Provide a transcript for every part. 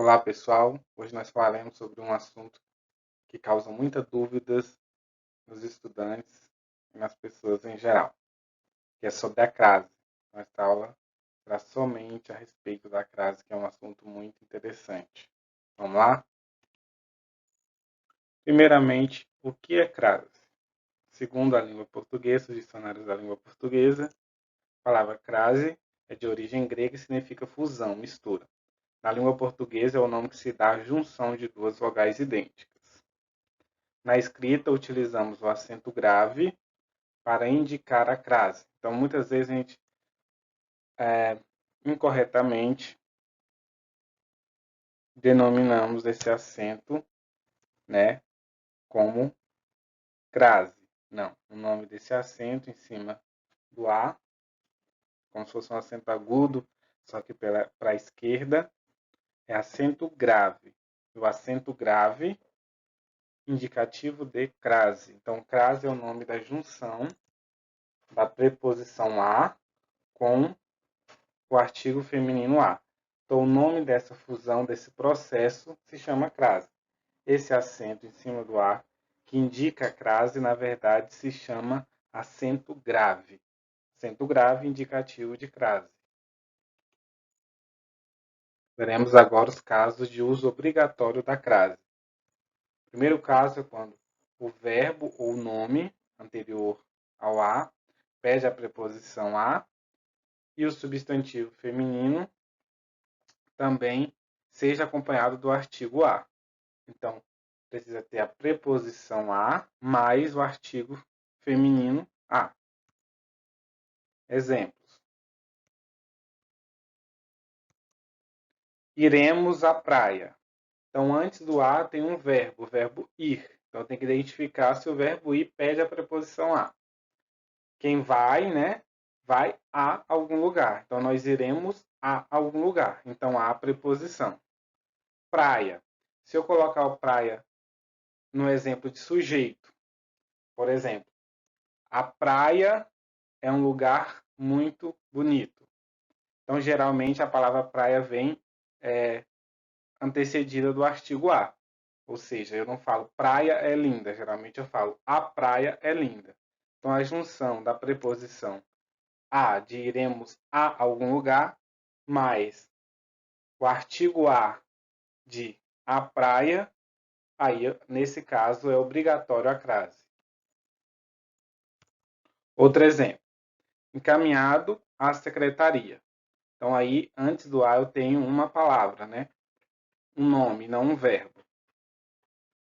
Olá pessoal, hoje nós falaremos sobre um assunto que causa muitas dúvidas nos estudantes e nas pessoas em geral, que é sobre a crase. Esta aula será somente a respeito da crase, que é um assunto muito interessante. Vamos lá? Primeiramente, o que é crase? Segundo a língua portuguesa, os dicionários da língua portuguesa, a palavra crase é de origem grega e significa fusão, mistura. Na língua portuguesa é o nome que se dá à junção de duas vogais idênticas. Na escrita, utilizamos o acento grave para indicar a crase. Então, muitas vezes a gente, incorretamente, denominamos esse acento, né, como crase. Não, o nome desse acento em cima do A, como se fosse um acento agudo, só que para a esquerda, é acento grave. O acento grave, indicativo de crase. Então, crase é o nome da junção da preposição a com o artigo feminino a. Então, o nome dessa fusão, desse processo, se chama crase. Esse acento em cima do a, que indica a crase, na verdade, se chama acento grave. Acento grave indicativo de crase. Veremos agora os casos de uso obrigatório da crase. O primeiro caso é quando o verbo ou nome anterior ao a pede a preposição a e o substantivo feminino também seja acompanhado do artigo a. Então, precisa ter a preposição a mais o artigo feminino a. Exemplos. Iremos à praia. Então, antes do a tem um verbo, o verbo ir. Então, tem que identificar se o verbo ir pede a preposição a. Quem vai, né? Vai a algum lugar. Então, nós iremos a algum lugar. Então, a preposição. Praia. Se eu colocar o praia no exemplo de sujeito, por exemplo, a praia é um lugar muito bonito. Então, geralmente, a palavra praia vem antecedida do artigo a. Ou seja, eu não falo praia é linda, geralmente eu falo a praia é linda. Então, a junção da preposição a de iremos a algum lugar, mais o artigo a de a praia, aí, nesse caso, é obrigatório a crase. Outro exemplo. Encaminhado à secretaria. Então, aí, antes do a, eu tenho uma palavra, né? Um nome, não um verbo.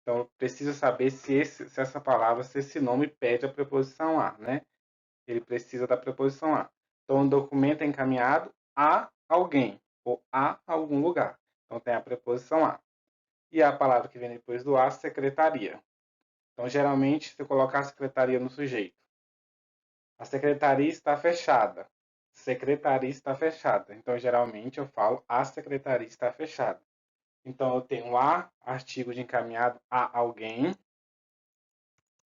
Então, eu preciso saber se essa palavra, se esse nome pede a preposição a, né? Ele precisa da preposição a. Então, o documento é encaminhado a alguém ou a algum lugar. Então, tem a preposição a. E a palavra que vem depois do a, secretaria. Então, geralmente, se eu colocar a secretaria no sujeito, a secretaria está fechada. Secretaria está fechada. Então, geralmente, eu falo a secretaria está fechada. Então, eu tenho a, artigo de encaminhado a alguém,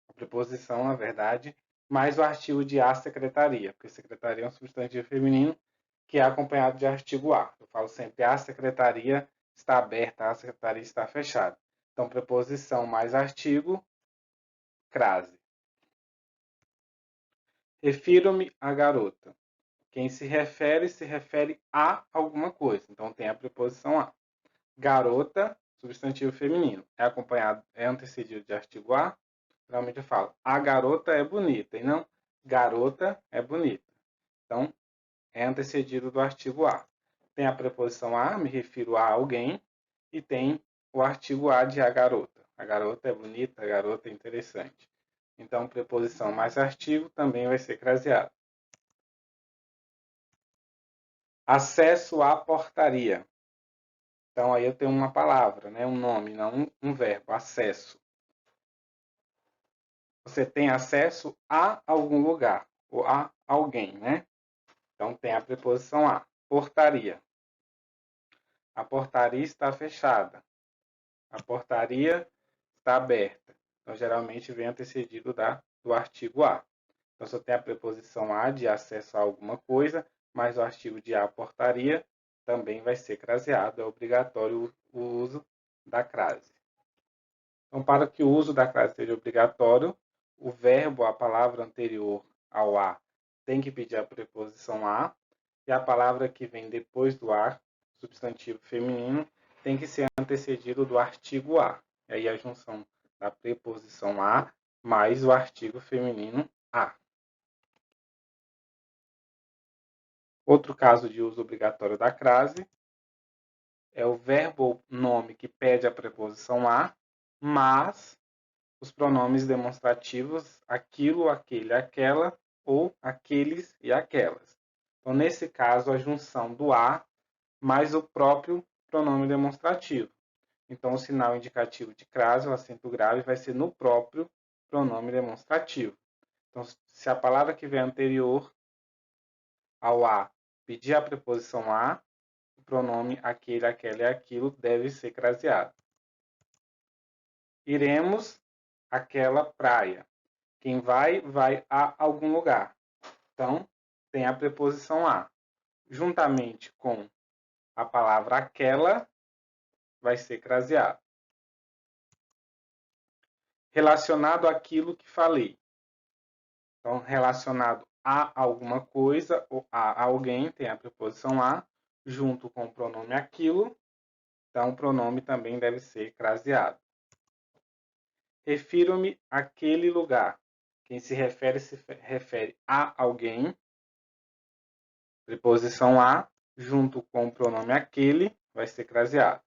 a preposição, na verdade, mais o artigo de a secretaria, porque secretaria é um substantivo feminino que é acompanhado de artigo a. Eu falo sempre a secretaria está aberta, a secretaria está fechada. Então, preposição mais artigo, crase. Refiro-me à garota. Quem se refere a alguma coisa. Então, tem a preposição a. Garota, substantivo feminino. É acompanhado, é antecedido de artigo a. Geralmente eu falo, a garota é bonita. E não, garota é bonita. Então, é antecedido do artigo a. Tem a preposição a, me refiro a alguém. E tem o artigo a de a garota. A garota é bonita, a garota é interessante. Então, preposição mais artigo também vai ser craseado. Acesso à portaria. Então, aí eu tenho uma palavra, né? Um nome, não um verbo, acesso. Você tem acesso a algum lugar, ou a alguém, né? Então, tem a preposição a. Portaria. A portaria está fechada. A portaria está aberta. Então, geralmente, vem antecedido do artigo a. Então, se eu tenho a preposição a de acesso a alguma coisa, mais o artigo de a, portaria, também vai ser craseado, é obrigatório o uso da crase. Então, para que o uso da crase seja obrigatório, o verbo, a palavra anterior ao a, tem que pedir a preposição a, e a palavra que vem depois do a, substantivo feminino, tem que ser antecedido do artigo a. E aí a junção da preposição a mais o artigo feminino a. Outro caso de uso obrigatório da crase é o verbo ou nome que pede a preposição a, mas os pronomes demonstrativos aquilo, aquele, aquela ou aqueles e aquelas. Então, nesse caso, a junção do a mais o próprio pronome demonstrativo. Então, o sinal indicativo de crase, o acento grave, vai ser no próprio pronome demonstrativo. Então, se a palavra que vem anterior ao a pedir a preposição a, o pronome aquele, aquela e aquilo deve ser craseado. Iremos àquela praia. Quem vai, vai a algum lugar. Então, tem a preposição a. Juntamente com a palavra aquela, vai ser craseado. Relacionado àquilo que falei. Então, relacionado a alguma coisa ou a alguém, tem a preposição a, junto com o pronome aquilo. Então, o pronome também deve ser craseado. Refiro-me àquele lugar. Quem se refere a alguém. Preposição a, junto com o pronome aquele, vai ser craseado.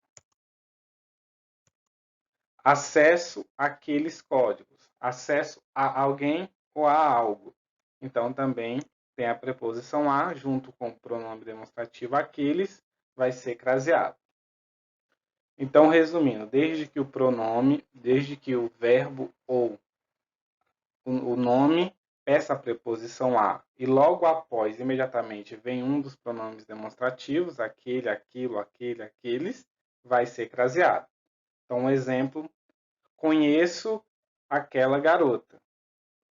Acesso àqueles códigos. Acesso a alguém ou a algo. Então, também tem a preposição a, junto com o pronome demonstrativo aqueles, vai ser craseado. Então, resumindo, desde que o verbo ou o nome peça a preposição a e logo após, imediatamente, vem um dos pronomes demonstrativos, aquele, aquilo, aquele, aqueles, vai ser craseado. Então, um exemplo, conheço aquela garota.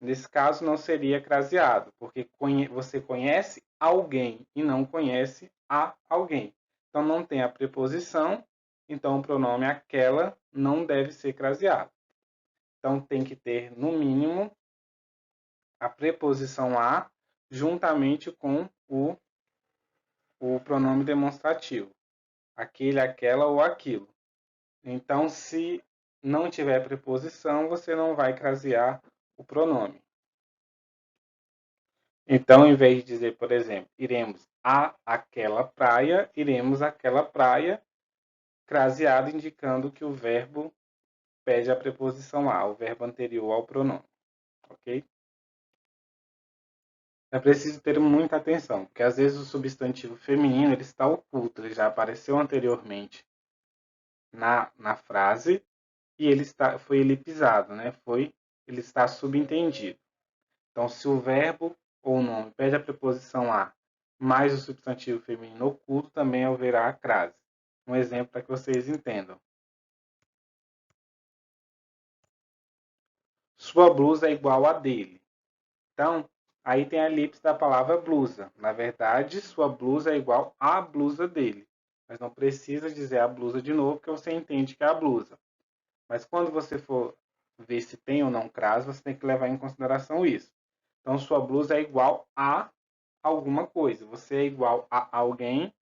Nesse caso, não seria craseado, porque você conhece alguém e não conhece a alguém. Então, não tem a preposição, então o pronome aquela não deve ser craseado. Então, tem que ter, no mínimo, a preposição a juntamente com o pronome demonstrativo. Aquele, aquela ou aquilo. Então, se não tiver preposição, você não vai crasear o pronome. Então, em vez de dizer, por exemplo, iremos a aquela praia, iremos àquela praia, craseado indicando que o verbo pede a preposição a, o verbo anterior ao pronome. Ok? É preciso ter muita atenção, porque às vezes o substantivo feminino ele está oculto, ele já apareceu anteriormente na frase e ele foi elipsado, né? Ele está subentendido. Então, se o verbo ou o nome pede a preposição a mais o substantivo feminino oculto, também haverá a crase. Um exemplo para que vocês entendam. Sua blusa é igual a dele. Então, aí tem a elipse da palavra blusa. Na verdade, sua blusa é igual à blusa dele. Mas não precisa dizer a blusa de novo, porque você entende que é a blusa. Mas quando você for ver se tem ou não crase, você tem que levar em consideração isso. Então, sua blusa é igual a alguma coisa. Você é igual a alguém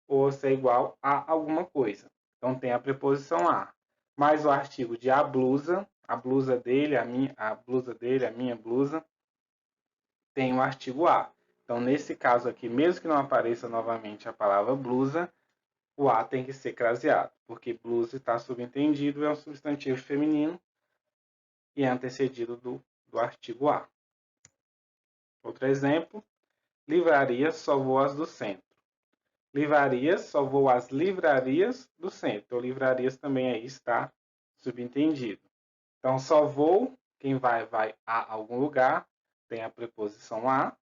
ou você é igual a alguma coisa. Então, tem a preposição a. Mais o artigo de a blusa dele, a blusa dele, a minha blusa, tem o artigo a. Então, nesse caso aqui, mesmo que não apareça novamente a palavra blusa, o a tem que ser craseado, porque blusa está subentendido, é um substantivo feminino e é antecedido do artigo a. Outro exemplo, livrarias só vou as do centro. Livrarias só vou às livrarias do centro. Então, livrarias também aí está subentendido. Então, só vou, quem vai a algum lugar, tem a preposição a,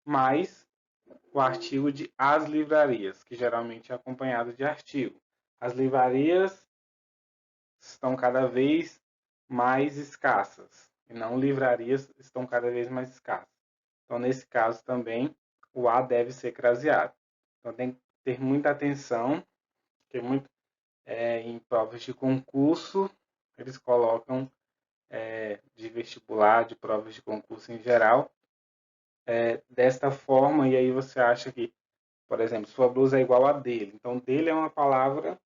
mais o artigo de as livrarias, que geralmente é acompanhado de artigo. As livrarias estão cada vez mais escassas, e não livrarias estão cada vez mais escassas. Então, nesse caso também, o a deve ser craseado. Então, tem ter muita atenção, porque em provas de concurso, eles colocam de vestibular, de provas de concurso em geral, desta forma, e aí você acha que, por exemplo, sua blusa é igual a dele. Então, dele é uma palavra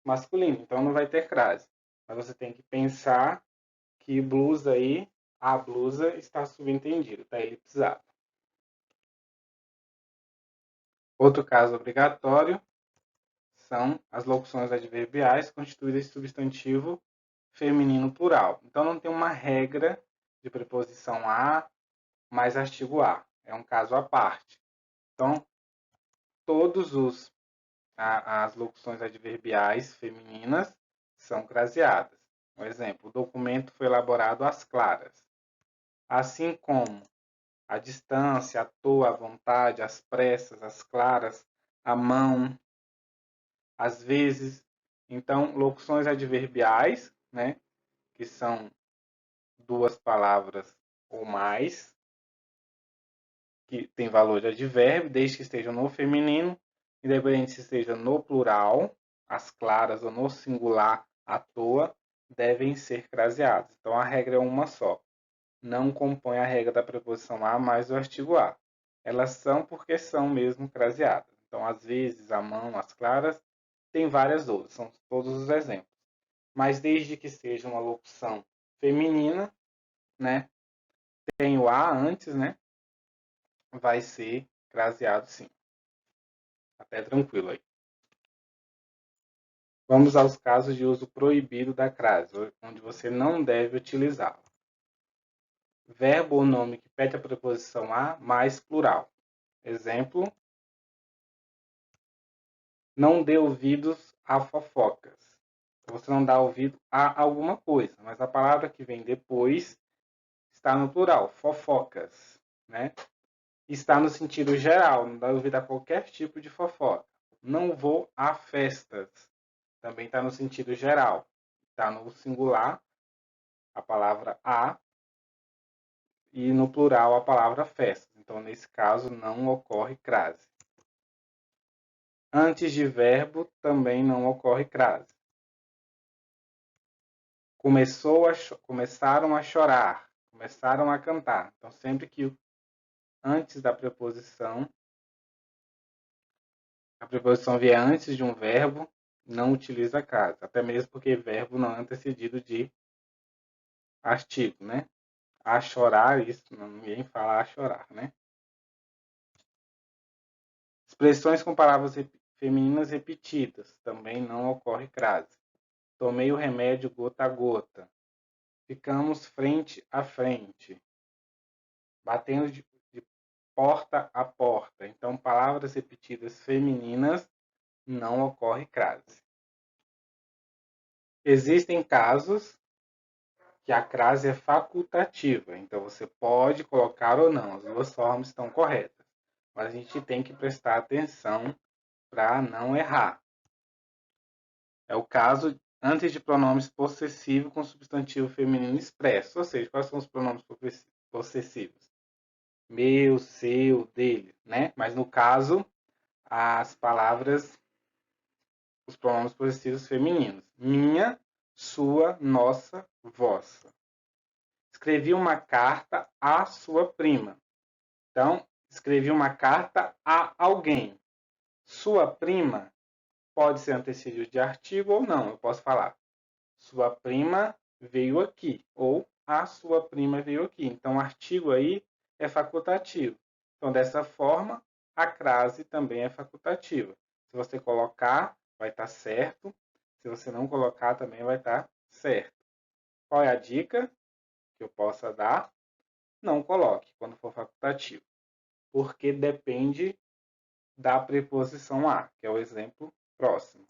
masculina, então não vai ter crase. Mas você tem que pensar que blusa aí, a blusa está subentendido, tá elipsado. Outro caso obrigatório são as locuções adverbiais constituídas de substantivo feminino plural. Então, não tem uma regra de preposição a mais artigo a. É um caso à parte. Então, todos as locuções adverbiais femininas são craseadas. Um exemplo, o documento foi elaborado às claras. Assim como a distância, à toa, à vontade, às pressas, às claras, à mão, às vezes. Então, locuções adverbiais, né, que são duas palavras ou mais, que tem valor de advérbio, desde que estejam no feminino, independente se esteja no plural, as claras, ou no singular, à toa, devem ser craseadas. Então, a regra é uma só. Não compõe a regra da preposição a mais o artigo a. Elas são porque são mesmo craseadas. Então, às vezes, a mão, as claras, tem várias outras, são todos os exemplos. Mas desde que seja uma locução feminina, né, tem o a antes, né, vai ser craseado sim. Até tranquilo aí. Vamos aos casos de uso proibido da crase, onde você não deve utilizá-la. Verbo ou nome que pede a preposição a mais plural. Exemplo, não dê ouvidos a fofocas. Você não dá ouvido a alguma coisa, mas a palavra que vem depois está no plural, fofocas, né? Está no sentido geral, não dá ouvido a qualquer tipo de fofoca. Não vou a festas, também está no sentido geral. Está no singular, a palavra a, e no plural, a palavra festas. Então, nesse caso, não ocorre crase. Antes de verbo, também não ocorre crase. Começaram a chorar, começaram a cantar. Então, sempre que antes da preposição, a preposição vier antes de um verbo, não utiliza crase. Até mesmo porque verbo não é antecedido de artigo, né? A chorar, isso ninguém fala a chorar, né? Expressões com palavras femininas repetidas, também não ocorre crase. Tomei o remédio gota a gota. Ficamos frente a frente. Batendo de porta a porta. Então, palavras repetidas femininas não ocorre crase. Existem casos que a crase é facultativa. Então, você pode colocar ou não. As duas formas estão corretas. Mas a gente tem que prestar atenção para não errar. É o caso antes de pronomes possessivos com substantivo feminino expresso. Ou seja, quais são os pronomes possessivos? Meu, seu, dele, né? Mas no caso, as palavras, os pronomes possessivos femininos. Minha, sua, nossa, vossa. Escrevi uma carta à sua prima. Então, escrevi uma carta a alguém. Sua prima pode ser antecedido de artigo ou não. Eu posso falar, sua prima veio aqui, ou a sua prima veio aqui. Então, o artigo aí é facultativo. Então, dessa forma, a crase também é facultativa. Se você colocar, vai estar certo. Se você não colocar, também vai estar certo. Qual é a dica que eu possa dar? Não coloque quando for facultativo, porque depende da preposição a, que é o exemplo próximo.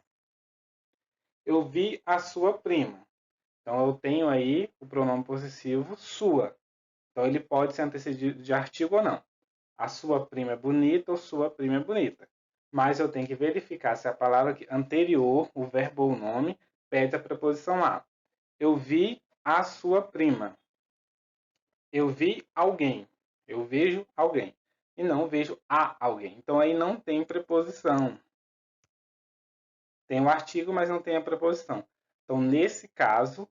Eu vi a sua prima. Então, eu tenho aí o pronome possessivo sua. Então, ele pode ser antecedido de artigo ou não. A sua prima é bonita ou sua prima é bonita. Mas eu tenho que verificar se a palavra anterior, o verbo ou o nome, pede a preposição a. Eu vi a sua prima. Eu vi alguém. Eu vejo alguém. E não vejo a alguém. Então, aí não tem preposição. tem o artigo, mas não tem a preposição. Então, nesse caso,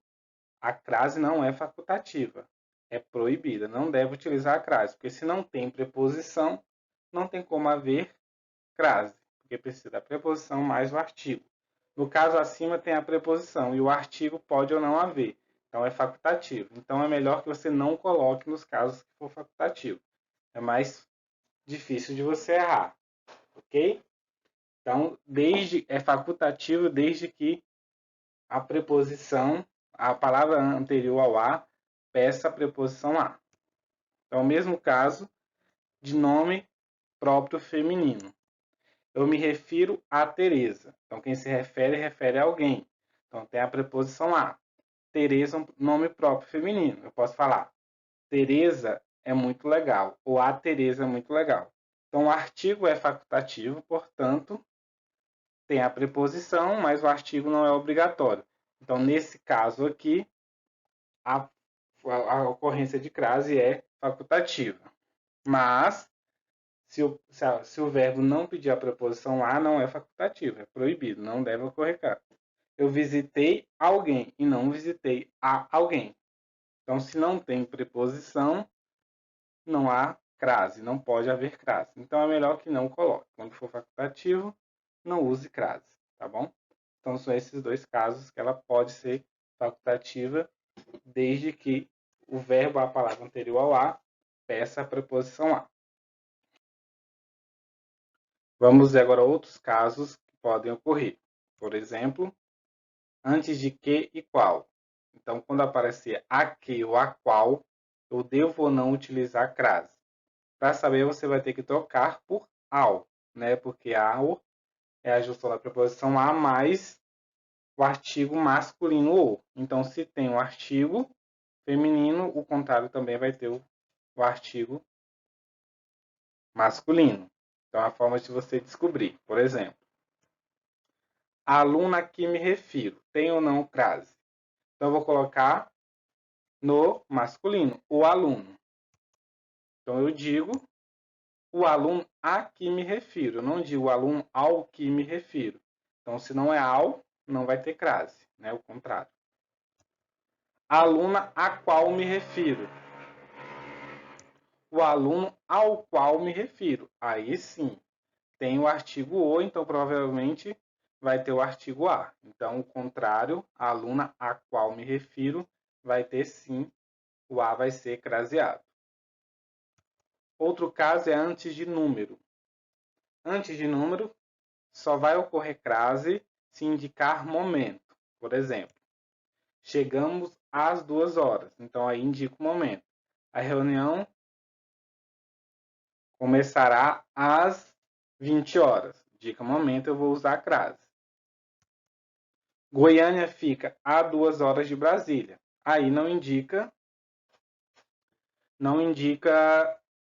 a crase não é facultativa, é proibida. Não deve utilizar a crase, porque se não tem preposição, não tem como haver crase, porque precisa da preposição mais o artigo. No caso acima tem a preposição e o artigo pode ou não haver. Então é facultativo. Então é melhor que você não coloque nos casos que for facultativo. É mais difícil de você errar, ok? Então é facultativo desde que a preposição, a palavra anterior ao a, peça a preposição a. Então, mesmo caso de nome próprio feminino. Eu me refiro a Teresa. Então, quem se refere a alguém. Então, tem a preposição a. Teresa é um nome próprio feminino. Eu posso falar, Teresa é muito legal, ou a Teresa é muito legal. Então, o artigo é facultativo, portanto, tem a preposição, mas o artigo não é obrigatório. Então, nesse caso aqui, a ocorrência de crase é facultativa. Mas, se o verbo não pedir a preposição a, não é facultativo, é proibido, não deve ocorrer crase. Eu visitei alguém e não visitei a alguém. Então, se não tem preposição, não há crase, não pode haver crase. Então, é melhor que não coloque. Quando for facultativo, não use crase, tá bom? Então, são esses dois casos que ela pode ser facultativa, desde que o verbo, a palavra anterior ao a, peça a preposição a. Vamos ver agora outros casos que podem ocorrer. Por exemplo, antes de que e qual. Então, quando aparecer a que ou a qual, eu devo ou não utilizar crase. Para saber, você vai ter que trocar por ao, né? Porque ao é a junção da preposição a mais o artigo masculino ou. Então, se tem um artigo feminino, o contrário também vai ter o artigo masculino. Então, é a forma de você descobrir. Por exemplo, a aluna a que me refiro, tem ou não crase? Então, eu vou colocar no masculino, o aluno. Então, eu digo o aluno a que me refiro. Eu não digo o aluno ao que me refiro. Então, se não é ao, não vai ter crase, né? O contrário. A aluna a qual me refiro. O aluno ao qual me refiro. Aí sim, tem o artigo o, então provavelmente vai ter o artigo a. Então, o contrário, a aluna a qual me refiro, vai ter sim, o a vai ser craseado. Outro caso é antes de número. Antes de número, só vai ocorrer crase se indicar momento. Por exemplo, chegamos às 2 horas. Então, aí indica o momento. A reunião começará às 20 horas. Indica o momento, eu vou usar a crase. Goiânia fica a 2 horas de Brasília. Aí não indica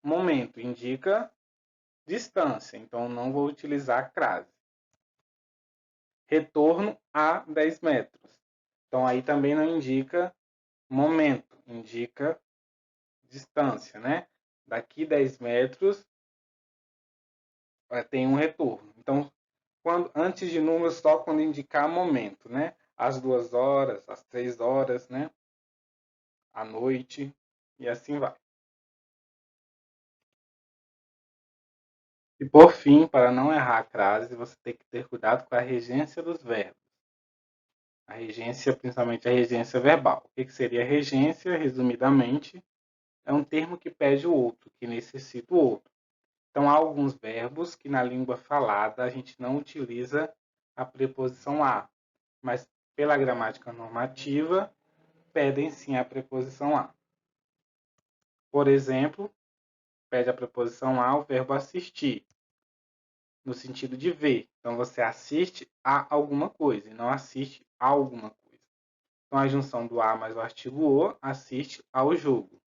momento, indica distância. Então, não vou utilizar crase. Retorno a 10 metros. Então, aí também não indica momento, indica distância, né? Daqui 10 metros tem um retorno. Então, antes de números, só quando indicar momento, né? Às 2 horas, às 3 horas, né? À noite, e assim vai. E por fim, para não errar a crase, você tem que ter cuidado com a regência dos verbos. A regência, principalmente a regência verbal. O que seria regência, resumidamente? É um termo que pede o outro, que necessita o outro. Então, há alguns verbos que na língua falada a gente não utiliza a preposição a, mas pela gramática normativa pedem sim a preposição a. Por exemplo, pede a preposição a o verbo assistir, no sentido de ver. Então, você assiste a alguma coisa e não assiste a alguma coisa. Então, a junção do a mais o artigo o, assiste ao jogo.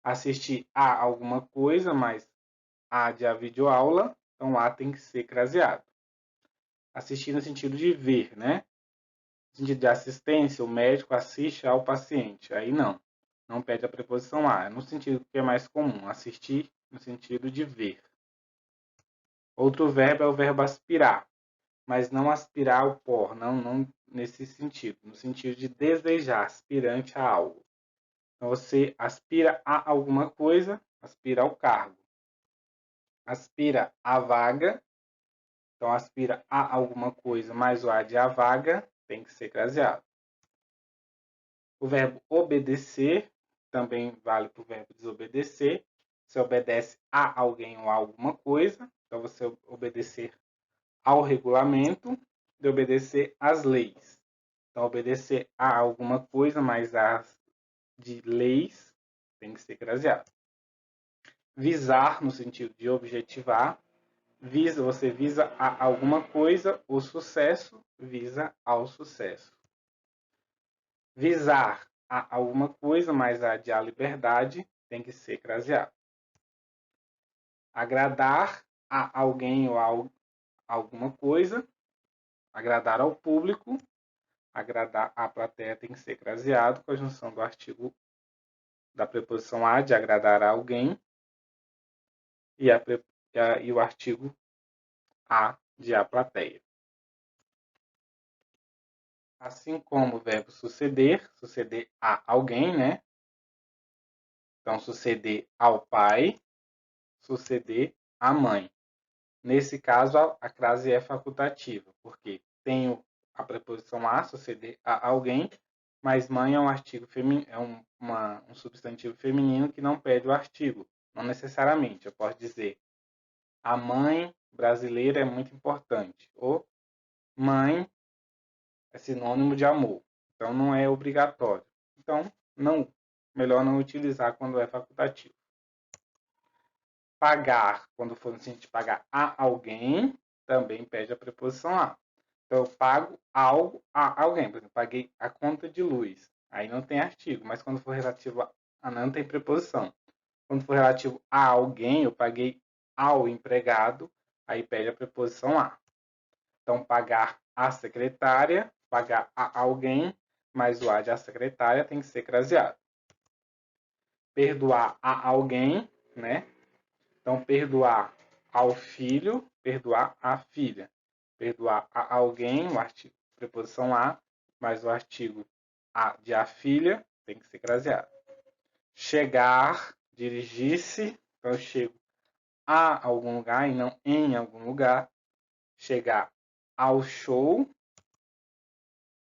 Assistir a alguma coisa, mais a de a videoaula, então a tem que ser craseado. Assistir no sentido de ver, né? No sentido de assistência, o médico assiste ao paciente. Aí não. Não pede a preposição a. É no sentido que é mais comum. Assistir no sentido de ver. Outro verbo é o verbo aspirar. mas não aspirar ao por, não nesse sentido, no sentido de desejar, aspirante a algo. Então, você aspira a alguma coisa, aspira ao cargo. Aspira à vaga, então aspira a alguma coisa, mais o a de a vaga tem que ser craseado. O verbo obedecer também vale para o verbo desobedecer. Você obedece a alguém ou a alguma coisa, então você obedecer ao regulamento, de obedecer às leis. Então, obedecer a alguma coisa, mas as de leis tem que ser craseado. Visar, no sentido de objetivar. Você visa a alguma coisa, o sucesso visa ao sucesso. Visar a alguma coisa, mas a de a liberdade tem que ser craseado. Agradar a alguém ou a alguma coisa, agradar ao público, agradar a plateia tem que ser craseado com a junção do artigo da preposição a de agradar a alguém e o artigo a de a plateia. Assim como o verbo suceder a alguém, né? Então, suceder ao pai, suceder à mãe. Nesse caso, a crase é facultativa, porque tenho a preposição a, suceder a alguém, mas mãe é um artigo feminino, é um substantivo feminino que não pede o artigo. Não necessariamente. Eu posso dizer a mãe brasileira é muito importante. Ou mãe é sinônimo de amor. Então não é obrigatório. Então, melhor não utilizar quando é facultativo. Pagar, quando for no sentido de pagar a alguém, também pede a preposição a. Então, eu pago algo a alguém. Por exemplo, paguei a conta de luz. Aí não tem artigo, mas quando for relativo a não tem preposição. Quando for relativo a alguém, eu paguei ao empregado, aí pede a preposição a. Então, pagar a secretária, pagar a alguém, mas o a de a secretária tem que ser craseado. Perdoar a alguém, né? Então, perdoar ao filho, perdoar a filha. Perdoar a alguém, o artigo, preposição a, mas o artigo a de a filha tem que ser craseado. Chegar, dirigir-se, então eu chego a algum lugar e não em algum lugar. Chegar ao show,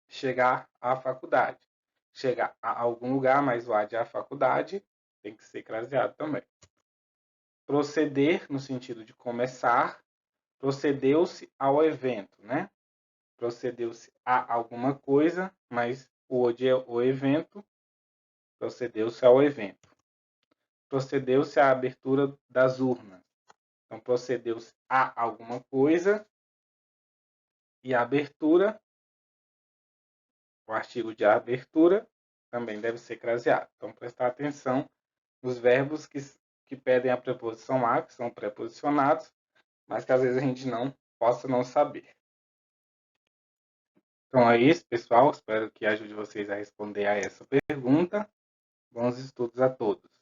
chegar à faculdade. Chegar a algum lugar, mas o a de a faculdade tem que ser craseado também. Proceder, no sentido de começar, procedeu-se ao evento, né? Procedeu-se a alguma coisa, mas o de é o evento, procedeu-se ao evento. Procedeu-se à abertura das urnas. Então, procedeu-se a alguma coisa e a abertura, o artigo de abertura, também deve ser craseado. Então, prestar atenção nos verbos que pedem a preposição a, que são preposicionados, mas que às vezes a gente possa não saber. Então é isso, pessoal. Espero que ajude vocês a responder a essa pergunta. Bons estudos a todos.